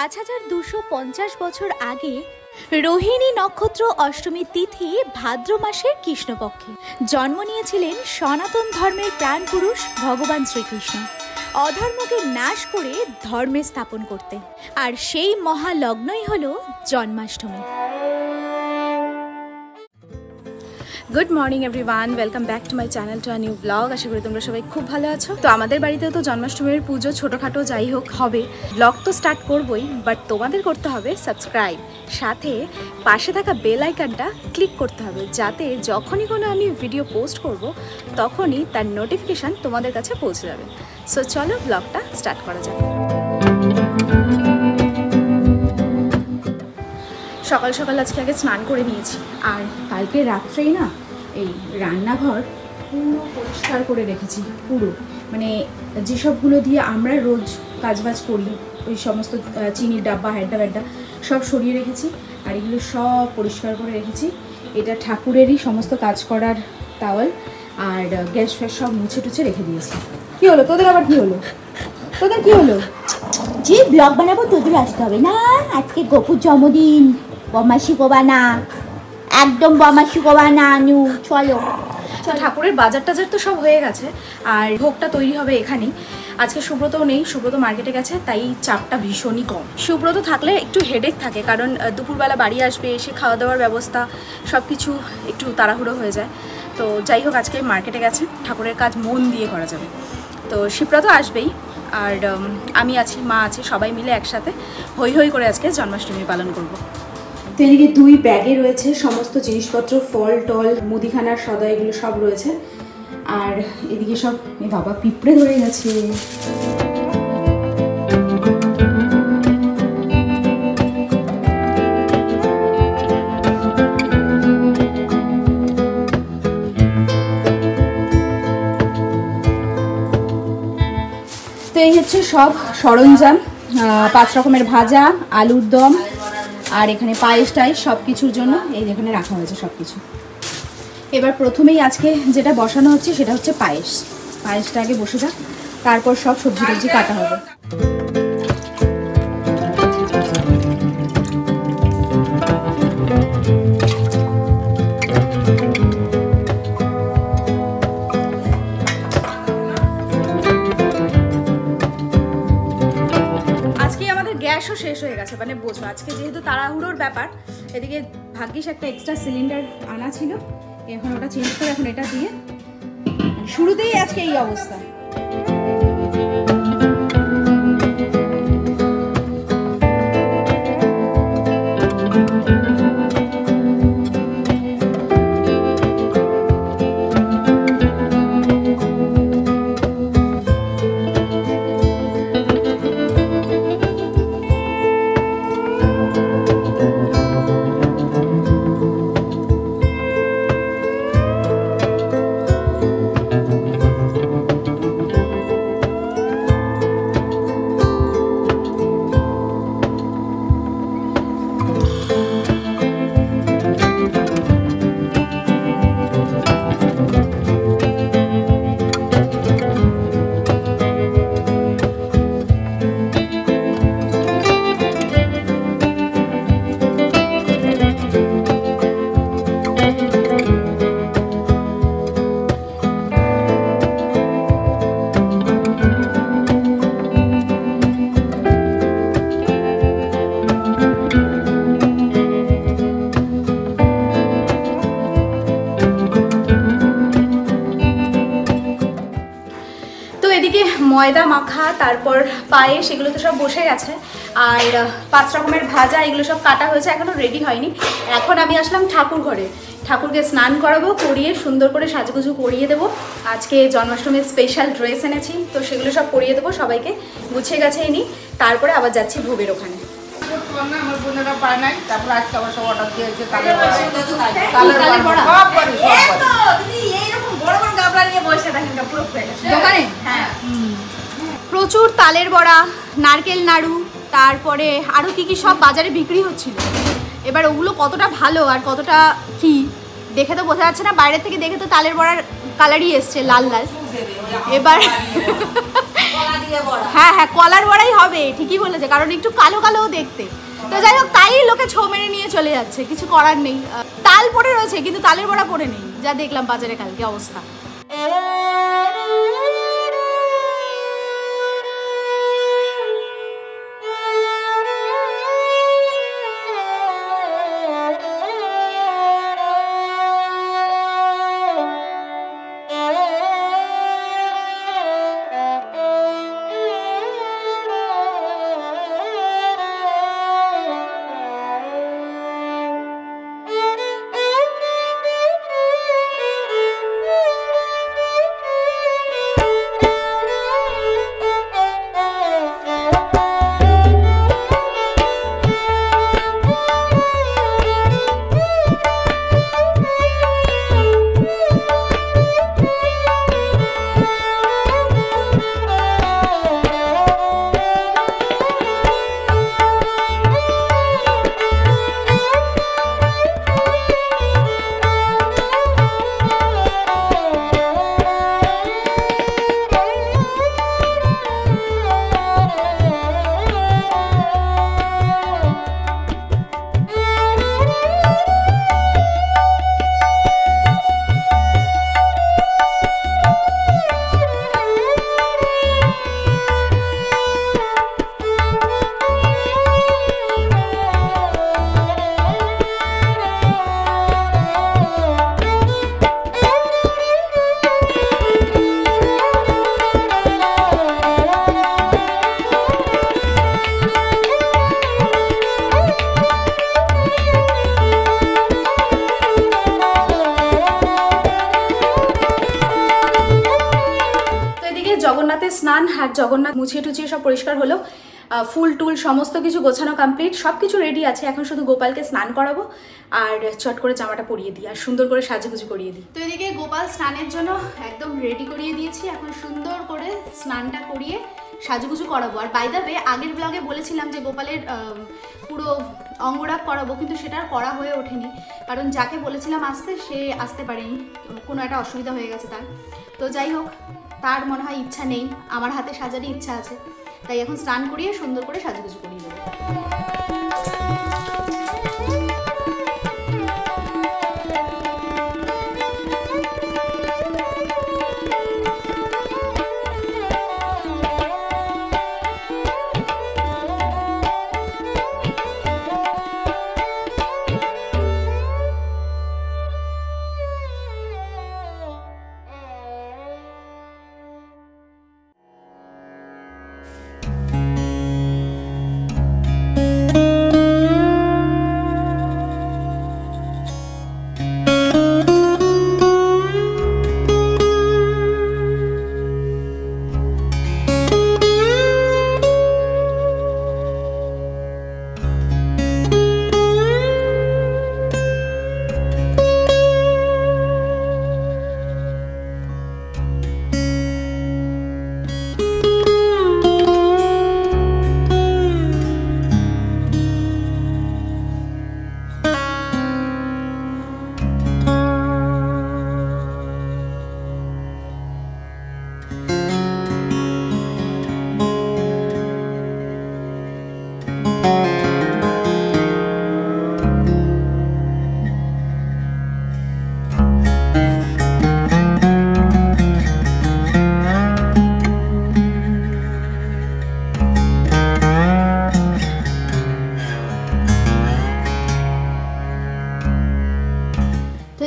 5250 বছর আগে রোহিণী নক্ষত্র অষ্টমীর তিথি ভাদ্র মাসের কৃষ্ণপক্ষে জন্ম নিয়েছিলেন সনাতন ধর্মের প্রাণপুরুষ ভগবান শ্রীকৃষ্ণ, অধর্মকে নাশ করে ধর্মে স্থাপন করতে। আর সেই মহালগ্নই হল Janmashtami. Good morning everyone, welcome back to my channel to a new blog. আশা করি তোমরা সবাই খুব ভালো আছো। তো আমাদের বাড়িতেও তো জন্মাষ্টমীর পুজো ছোটোখাটো যাই হোক হবে, ব্লগ তো স্টার্ট করবই, বাট তোমাদের করতে হবে সাবস্ক্রাইব, সাথে পাশে থাকা বেল আইকনটা ক্লিক করতে হবে, যাতে যখনই কোনো আমি ভিডিও পোস্ট করব তখনই তার নোটিফিকেশান তোমাদের কাছে পৌঁছে যাবে। সো চলো ব্লগটা স্টার্ট করা যাবে। সকাল সকাল আজকে আগে স্নান করে নিয়েছি, আর কালকে রাত্রেই না এই রান্নাঘর পুরো পরিষ্কার করে রেখেছি। পুরো মানে যেসবগুলো দিয়ে আমরা রোজ কাজবাজ করি, ওই সমস্ত চিনির ডাব্বা হ্যাড্ডা ব্যাড্ডা সব সরিয়ে রেখেছি, আর এগুলো সব পরিষ্কার করে রেখেছি। এটা ঠাকুরেরই সমস্ত কাজ করার তাওয়াল, আর গ্যাস ফ্যাস সব মুছে টুছে রেখে দিয়েছি। কী হলো তোদের, আবার কী হলো তোদের, কী হলো? যে ব্লগ বানাবো তোদের আসতে হবে না, আজকে গপুর জন্মদিন, বমাসি কোবা না, একদম বমাসি কোবা না নু। চলো ঠাকুরের বাজার টাজার তো সব হয়ে গেছে, আর ভোগটা তৈরি হবে এখানেই। আজকে সুব্রতও নেই, সুব্রত মার্কেটে গেছে, তাই চাপটা ভীষণই কম। সুব্রত থাকলে একটু হেডেক থাকে, কারণ দুপুরবেলা বাড়ি আসবে, এসে খাওয়া দাওয়ার ব্যবস্থা সব কিছু একটু তাড়াহুড়ো হয়ে যায়। তো যাই হোক, আজকে মার্কেটে গেছে, ঠাকুরের কাজ মন দিয়ে করা যাবে। তো শিপ্রা তো আসবেই, আর আমি আছি, মা আছে, সবাই মিলে একসাথে হই হই করে আজকে জন্মাষ্টমী পালন করব। তো এদিকে 2 ব্যাগে রয়েছে সমস্ত জিনিসপত্র, ফল টল, মুদিখানার সদা, এগুলো সব রয়েছে। আর এদিকে সব বাবা পিঁপড়ে ধরে গেছে। তো এই হচ্ছে সব সরঞ্জাম, 5 রকমের ভাজা, আলুর দম, আর এখানে পায়েস টাইস সব কিছুর জন্য এই যেখানে রাখা হয়েছে সব কিছু। এবার প্রথমেই আজকে যেটা বসানো হচ্ছে সেটা হচ্ছে পায়েস। পায়েসটা আগে বসে যাক, তারপর সব সবজি টবজি কাটা হবে। গ্যাসও শেষ হয়ে গেছে, মানে বোঝো আজকে যেহেতু তাড়াহুড়োর ব্যাপার। এদিকে ভাগ্যিস একটা এক্সট্রা সিলিন্ডার আনা ছিল, এখন ওটা চেঞ্জ করে এখন এটা দিয়ে, শুরুতেই আজকে এই অবস্থা। ময়দা মাখা, তারপর পায়েস, এগুলো তো সব বসে গেছে, আর 5 রকমের ভাজা, এগুলো সব কাটা হয়েছে, এখনও রেডি হয়নি। এখন আমি আসলাম ঠাকুর ঘরে, ঠাকুরকে স্নান করাবো, করিয়ে সুন্দর করে সাজগুজু করিয়ে দেবো। আজকে জন্মাষ্টমীর স্পেশাল ড্রেস এনেছি, তো সেগুলো সব পরিয়ে দেবো সবাইকে, গুছিয়ে গেছে এনি। তারপরে আবার যাচ্ছি ভোগের ওখানে। আমার বোনেরা পায় নাই, তারপর আজকে আবার সব অর্ডার দিয়েছে। প্রচুর তালের বড়া, নারকেল নাড়ু, তারপরে আরও কী কী সব বাজারে বিক্রি হচ্ছিল। এবার ওগুলো কতটা ভালো আর কতটা কি দেখে তো বোঝা যাচ্ছে না, বাইরে থেকে দেখে তো তালের বড়ার কালারই এসছে লাল লাল। এবার হ্যাঁ হ্যাঁ কলার বড়াই হবে, ঠিকই বলেছে, কারণ একটু কালো কালোও দেখতে। তো যাই হোক, তাই লোকে ছো মেরে নিয়ে চলে যাচ্ছে, কিছু করার নেই। তাল পড়ে রয়েছে কিন্তু তালের বড়া পড়ে নেই, যা দেখলাম বাজারে কালকে অবস্থা। জগন্নাথের স্নান আর জগন্নাথ মুছিয়ে টুছিয়ে সব পরিষ্কার হলো, ফুল টুল সমস্ত কিছু গোছানো কমপ্লিট, সব কিছু রেডি আছে। এখন শুধু গোপালকে স্নান করাবো আর চট করে জামাটা পরিয়ে দিই আর সুন্দর করে সাজুগুজু করিয়ে দিই। তো এদিকে গোপাল স্নানের জন্য একদম রেডি করিয়ে দিয়েছি, এখন সুন্দর করে স্নানটা করিয়ে সাজুগুজু করাবো। আর বাই দ্য ওয়ে, আগের ব্লগে বলেছিলাম যে গোপালের পুরো অঙ্গরাগ করাবো, কিন্তু সেটা আর করা হয়ে ওঠেনি, কারণ যাকে বলেছিলাম আসতে সে আসতে পারেনি, কোনো একটা অসুবিধা হয়ে গেছে তার। তো যাই হোক, তার মনে হয় ইচ্ছা নেই, আমার হাতে সাজারই ইচ্ছা আছে, তাই এখন স্নান করিয়ে সুন্দর করে সাজুগুজু করিয়ে দেবো।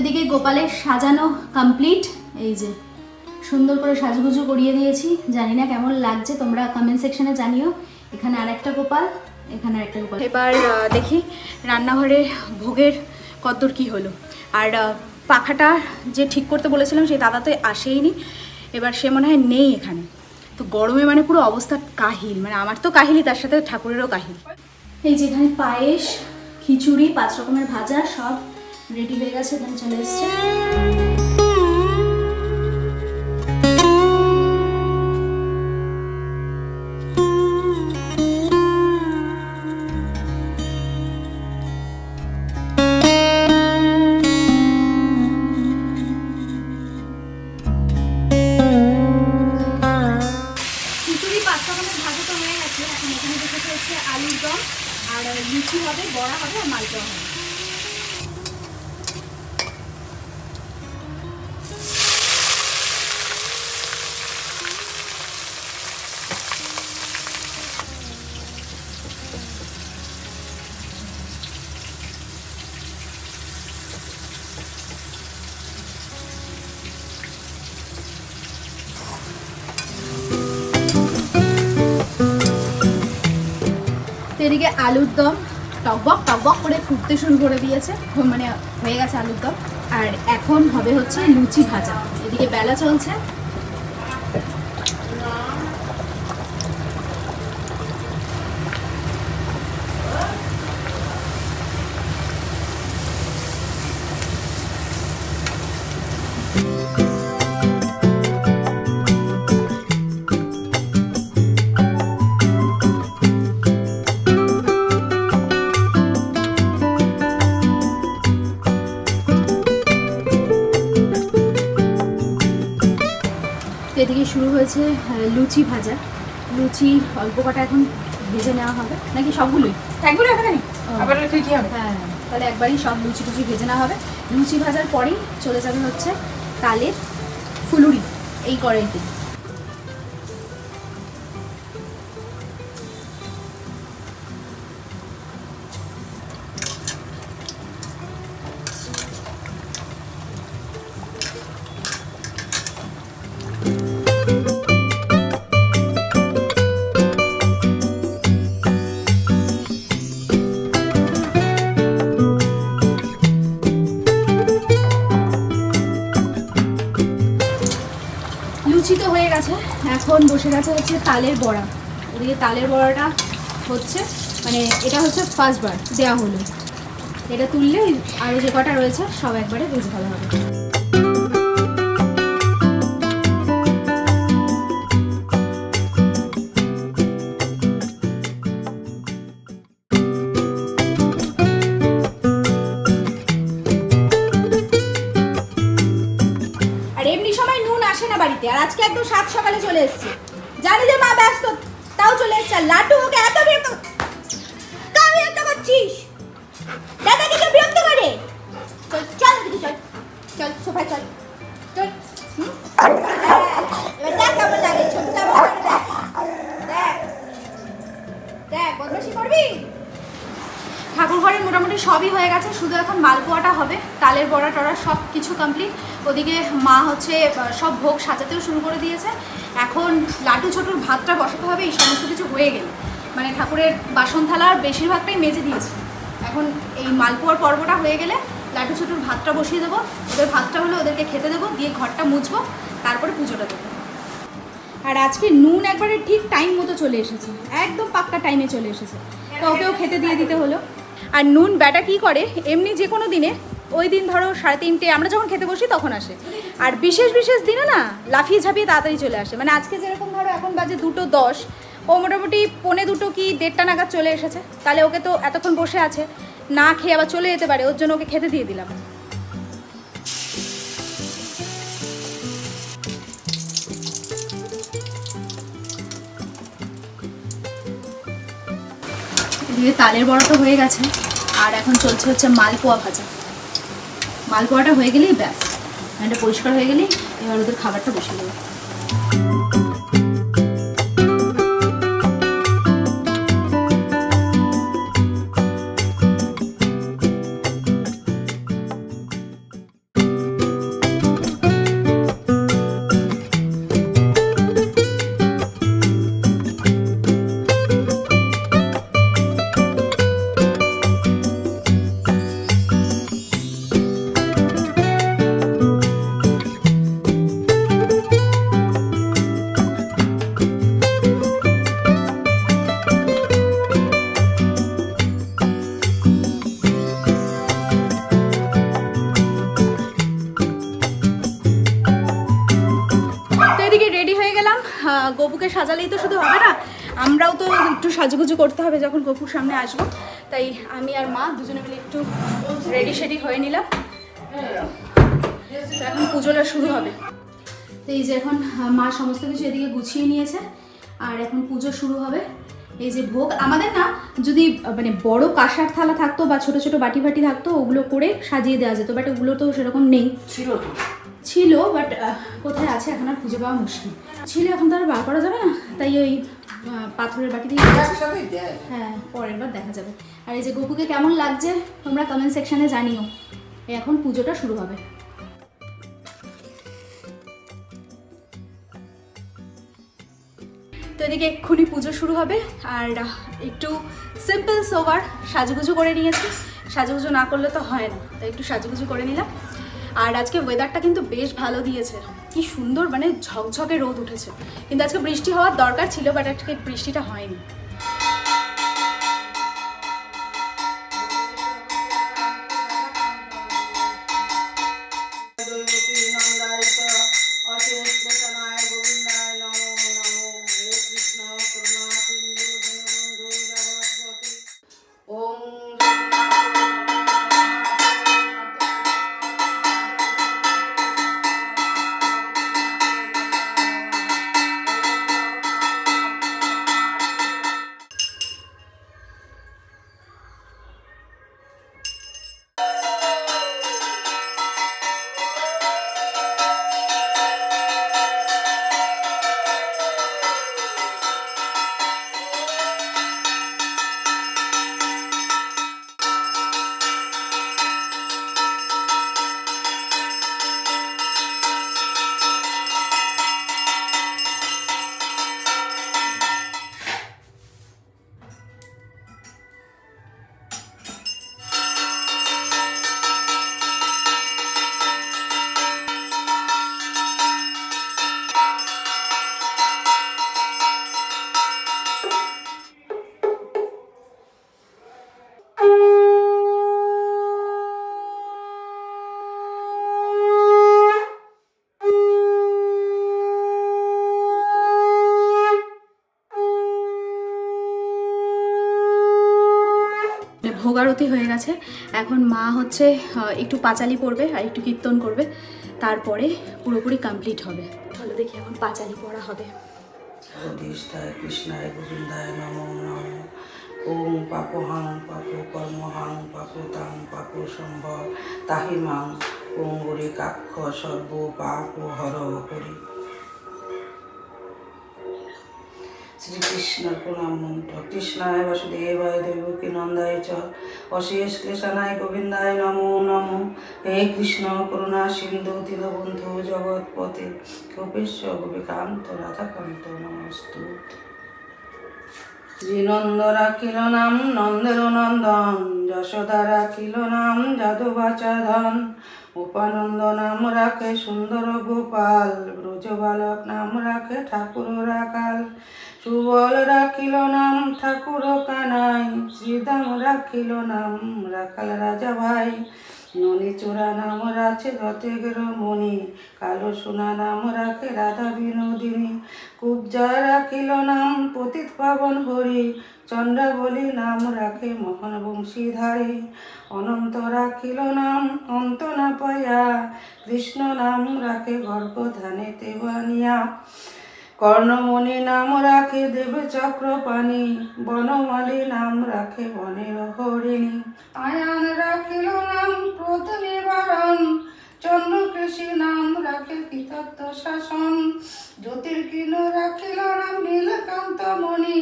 এদিকে গোপালের সাজানো কমপ্লিট, এই যে সুন্দর করে সাজুগুজু করিয়ে দিয়েছি। জানি না কেমন লাগছে, তোমরা কমেন্ট সেকশনে জানিও। এখানে আরেকটা গোপাল, এখানে আরেকটা গোপাল। এবার দেখি রান্নাঘরে ভোগের কতদূর কি হলো। আর পাখাটা যে ঠিক করতে বলেছিলাম সেই দাদা তো আসেইনি, এবার সে মনে হয় নেই এখানে। তো গরমে মানে পুরো অবস্থা কাহিল, মানে আমার তো কাহিলই, তার সাথে ঠাকুরেরও কাহিল। এই যে এখানে পায়েস, খিচুড়ি, 5 রকমের ভাজা সব রেডি হয়ে গেছে, এখানে চলে এসছে। খিচুড়ি 5 হচ্ছে আলুর দম, আর লুচি হবে, বড়া হবে, আর মালপোয়া হবে। এদিকে আলুর দম টকবক টকবক করে ফুটতে শুরু করে দিয়েছে, মানে হয়ে গেছে আলুর দম। আর এখন হবে হচ্ছে লুচি ভাজা, এদিকে বেলা চলছে। এদিকে শুরু হয়েছে লুচি ভাজা। লুচি অল্প কটা এখন ভেজে নেওয়া হবে, নাকি সবগুলোই? একবারে এখানে আবার তুই কি হবে? হ্যাঁ, তাহলে একবারই সব লুচি টুচি ভেজে নেওয়া হবে। লুচি ভাজার পরেই চলে যাবে হচ্ছে তালের ফুলুরি এই কড়াইতে। লুচি তো হয়ে গেছে, এখন বসে গেছে হচ্ছে তালের বড়া। ওদিকে তালের বড়াটা হচ্ছে, মানে এটা হচ্ছে ফার্স্ট বার দেওয়া হলো। এটা তুললে আরও যে কটা রয়েছে সব একবারে ভেজে ভালো হবে। বাড়িতে আর আজকে একদম 7 সকালে চলে এসেছে, জানি যে মা ব্যস্ত, তাও চলে এসেছে। লাড্ডু ওকে এত বিরক্ত, কাউ বিরক্ত করছিস? দাদা কি বিরক্ত করে? চল চল দিদি, চল চল সোফায় চল চল। এবার দেখ কেমন লাগে, ছোটটা দেখ দেখ বদমাশি করবি। ঠাকুর ঘরের মোটামুটি সবই হয়ে গেছে, শুধু এখন মালপোয়াটা হবে। তালের বড়া টড়া সব কিছু কমপ্লিট। ওদিকে মা হচ্ছে সব ভোগ সাজাতেও শুরু করে দিয়েছে। এখন লাড্ডু ছোটুর ভাতটা বসাতে হবে। এই সমস্ত কিছু হয়ে গেলে মানে ঠাকুরের বাসন থালার বেশিরভাগটাই মেজে দিয়েছে। এখন এই মালপোয়ার পর্বটা হয়ে গেলে লাড্ডু ছোটুর ভাতটা বসিয়ে দেবো। ওদের ভাতটা হলে ওদেরকে খেতে দেবো, দিয়ে ঘরটা মুছবো, তারপরে পুজোটা দেবো। আর আজকে নুন একবারে ঠিক টাইম মতো চলে এসেছে, একদম পাক্কা টাইমে চলে এসেছে, তো ওকেও খেতে দিয়ে দিতে হলো। আর নুন ব্যাটা কি করে, এমনি যে কোনো দিনে ওই দিন ধরো 3:30 আমরা যখন খেতে বসি তখন আসে, আর বিশেষ বিশেষ দিনে না লাফিয়ে ঝাঁপিয়ে তাড়াতাড়ি চলে আসে। মানে আজকে যেরকম ধরো এখন বাজে 2:10, ও মোটামুটি 1:45 কি 1:30 নাগাদ চলে এসেছে। তাহলে ওকে তো এতক্ষণ বসে আছে, না খেয়ে আবার চলে যেতে পারে, ওর জন্য ওকে খেতে দিয়ে দিলাম। এদিকে তালের বড়া তো হয়ে গেছে, আর এখন চলছে হচ্ছে মালপোয়া ভাজা। মালপোয়াটা হয়ে গেলেই ব্যাস, এটা পরিষ্কার হয়ে গেলেই এবার ওদের খাবারটা বসিয়ে দেবো। গপুকে সাজালেই তো শুধু হবে না, আমরাও তো একটু সাজুগুজু করতে হবে যখন গপুর সামনে আসবো। তাই আমি আর মা দুজনে মিলে একটু রেডি শেডি হয়ে নিলাম। এখন পুজোটা শুরু হবে। তো এই যে এখন মা সমস্ত কিছু এদিকে গুছিয়ে নিয়েছে, আর এখন পুজো শুরু হবে। এই যে ভোগ আমাদের না, যদি মানে বড় কাঁসার থালা থাকতো বা ছোট ছোট বাটি বাটি থাকতো ওগুলো করে সাজিয়ে দেওয়া যেত, বাট ওগুলো তো সেরকম নেই। ছিল বাট কোথায় আছে এখন আর খুঁজে পাওয়া মুশকিল। ছিল এখন তো আর বার করা যাবে না, তাই ওই পাথরের বাটি দিয়ে হ্যাঁ পরের বার দেখা যাবে। আর এই যে গপুকে কেমন লাগছে তোমরা কমেন্ট সেকশনে জানিও। এখন পুজোটা শুরু হবে। তো এদিকে এক্ষুনি পুজো শুরু হবে, আর একটু সিম্পল সোবার সাজুগুজু করে নিয়েছি। সাজুগুজু না করলে তো হয় না, তাই একটু সাজুগুজু করে নিলাম। আর আজকে ওয়েদারটা কিন্তু বেশ ভালো দিয়েছে, কি সুন্দর মানে ঝকঝকে রোদ উঠেছে। কিন্তু আজকে বৃষ্টি হওয়ার দরকার ছিল, বাট আজকে বৃষ্টিটা হয়নি। ভোগারতি হয়ে গেছে, এখন মা হচ্ছে একটু পাঁচালি পড়বে আর একটু কীর্তন করবে, তারপরে পুরোপুরি কমপ্লিট হবে। চলো দেখি এখন পাঁচালি পড়া হবে। কৃষ্ণায় গোবিন্দায় নমো নমঃ। ওম পাপহাং পাপ কর্মহাং পাপতাং পাপ সম্ভব তাহিমাং ওম গরি কাক্ষ সর্ব পাপ হর করি। শ্রীকৃষ্ণের প্রণাম মন্ত্র। কৃষ্ণায় বাসুদেবায় দেবকী নন্দায় চ অশেষ ক্লেশানায় গোবিন্দায় নমো নমঃ। হে কৃষ্ণ করুণা সিন্ধু দীনবন্ধু জগৎপতে গোপেশ্বর গোপিকান্ত রাধাকান্ত নমস্তুতে। শ্রীনন্দ রাখিল নাম নন্দের নন্দন, যশোদা রাখিল নাম যাদবাচা ধন, উপানন্দ নাম রাখে সুন্দর গোপাল, ব্রজ বালক নাম রাখে ঠাকুর রাখাল, সুবল রাখিল নাম ঠাকুর কানাই, শ্রীদাম রাখিল নাম রাখাল রাজা ভাই, ননীচূড়া নাম রাখে রতের মণি, কালো সোনা নাম রাখে রাধা বিনোদিনী, কুব্জা রাখিল নাম পতিত পাবন হরি, চন্দ্রাবলী নাম রাখে মোহন বংশীধারী, অনন্ত রাখিল নাম অন্ত না পায়া, কৃষ্ণ নাম রাখে গর্ভধানে তেবানিয়া, কর্ণমণি নাম রাখে দেব চক্রপাণি, বনমালী নাম রাখে বনের হরিণী, আয়ান রাখিল নাম ক্রোধ নিবারণ, চন্দ্রকেশী নাম রাখে কৃতত্ব শাসন, জ্যোতির্কিন রাখিল নাম নীলকান্ত মণি,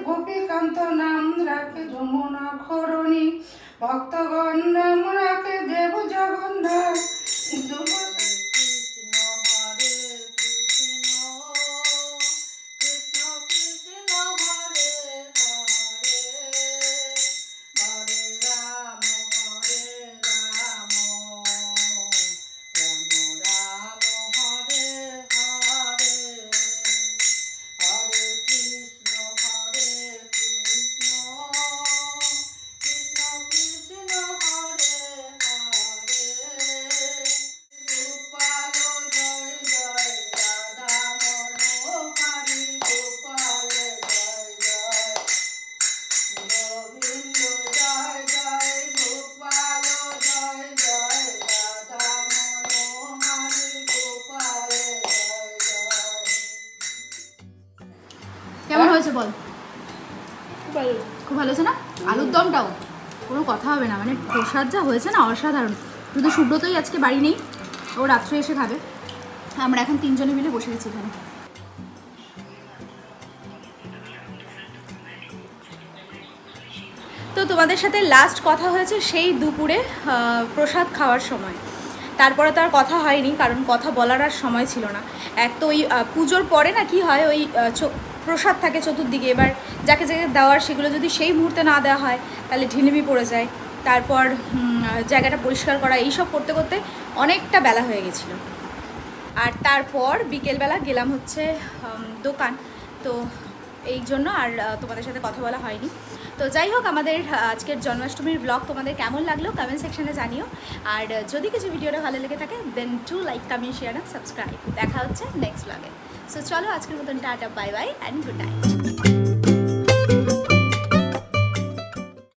গোপীকান্ত নাম রাখে যমুনা ঘরণী, ভক্তগণ নাম রাখে দেব জগন্নাথ, কেমন হয়েছে বল? খুব ভালো হয়েছে না? আলুর দমটাও কোনো কথা হবে না, মানে প্রসাদ যা হয়েছে না অসাধারণ। শুধু সুব্রতই আজকে বাড়ি নেই, ও রাত্রে এসে খাবে। আমরা এখন 3 জনে মিলে বসে গেছি এখানে। তো তোমাদের সাথে লাস্ট কথা হয়েছে সেই দুপুরে প্রসাদ খাওয়ার সময়। তারপরে তো আর কথা হয়নি, কারণ কথা বলার আর সময় ছিল না। এক তো ওই পুজোর পরে না কি হয়, ওই প্রসাদ থাকে চতুর্দিকে, এবার যাকে যাকে দেওয়ার সেগুলো যদি সেই মুহূর্তে না দেওয়া হয় তাহলে ঢিলিমি পড়ে যায়। তারপর জায়গাটা পরিষ্কার করা, এইসব করতে করতে অনেকটা বেলা হয়ে গেছিলো। আর তারপর বিকেলবেলা গেলাম হচ্ছে দোকান, তো এই জন্য আর তোমাদের সাথে কথা বলা হয়নি। তো যাই হোক, আমাদের আজকের জন্মাষ্টমীর ব্লগ তোমাদের কেমন লাগলো কমেন্ট সেকশনে জানিও। আর যদি কিছু ভিডিওটা ভালো লেগে থাকে then to like, comment, share and subscribe. দেখা হচ্ছে নেক্সট ব্লগে। সো চলো আজকের মতন tata, bye bye and good night.